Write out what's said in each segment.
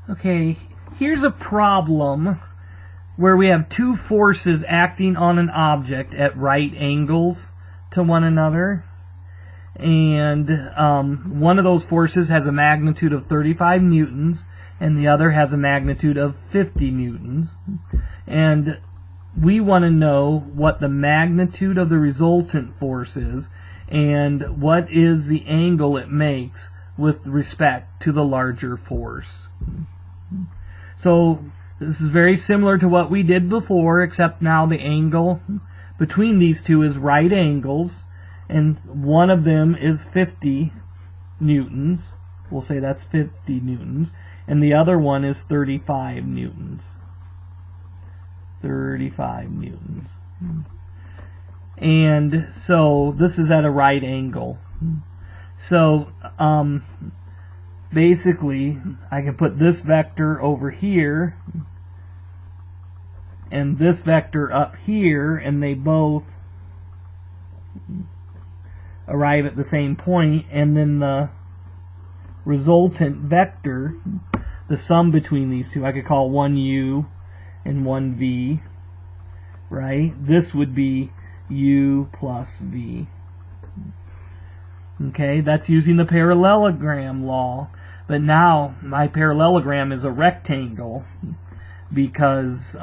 Okay, here's a problem where we have two forces acting on an object at right angles to one another. And one of those forces has a magnitude of 35 newtons, and the other has a magnitude of 50 newtons. And we want to know what the magnitude of the resultant force is, and what is the angle it makes with respect to the larger force. So this is very similar to what we did before, except now the angle between these two is right angles, and one of them is 50 newtons. We'll say that's 50 newtons. And the other one is 35 newtons. 35 newtons. And so this is at a right angle. So basically I can put this vector over here and this vector up here, and they both arrive at the same point, and then the resultant vector, the sum between these two, I could call one u and one v, right? This would be u plus v. Okay, that's using the parallelogram law, but now my parallelogram is a rectangle because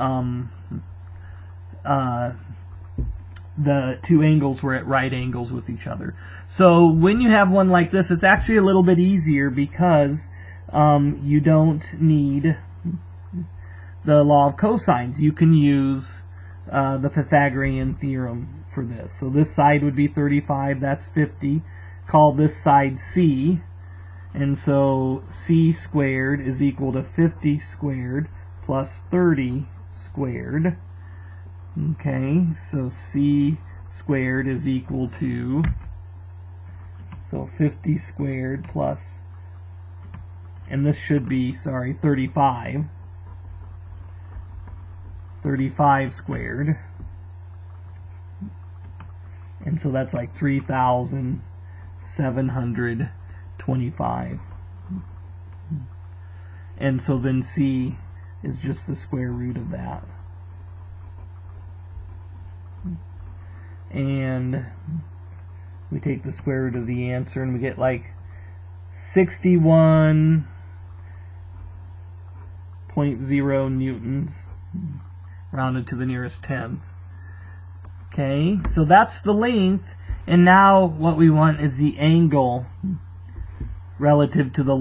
the two angles were at right angles with each other. So when you have one like this, it's actually a little bit easier because you don't need the law of cosines. You can use the Pythagorean theorem for this. So this side would be 35, that's 50. Call this side c, and so c squared is equal to 50 squared plus 30 squared. Okay, so c squared is equal to, so 50 squared plus, and this should be, sorry, 35 squared, and so that's like 3,725, and so then c is just the square root of that. And we take the square root of the answer and we get like 61.0 newtons, rounded to the nearest tenth. Okay, so that's the length, and now what we want is the angle relative to the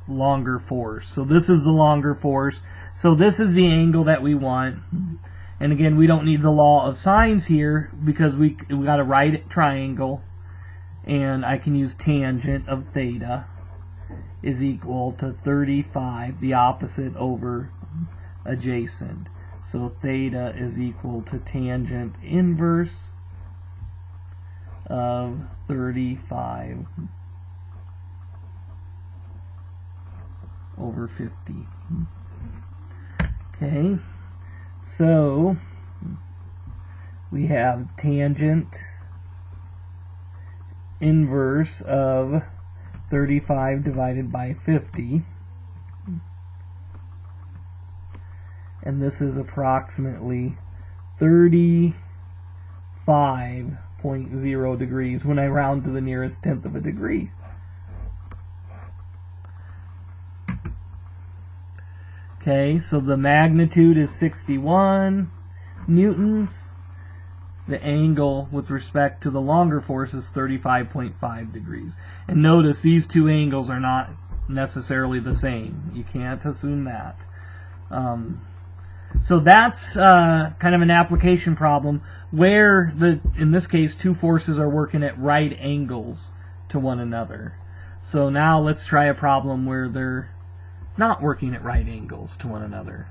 longer force. So this is the longer force. So this is the angle that we want. And again, we don't need the law of sines here because we got a right triangle, and I can use tangent of theta is equal to 35, the opposite over adjacent. So theta is equal to tangent inverse of 35 over 50. Okay, so we have tangent inverse of 35 divided by 50, and this is approximately 35.0 degrees when I round to the nearest tenth of a degree. Okay, so the magnitude is 61 newtons. The angle with respect to the longer force is 35.5 degrees. And notice these two angles are not necessarily the same. You can't assume that. So that's kind of an application problem where, in this case, two forces are working at right angles to one another. So now let's try a problem where they're not working at right angles to one another.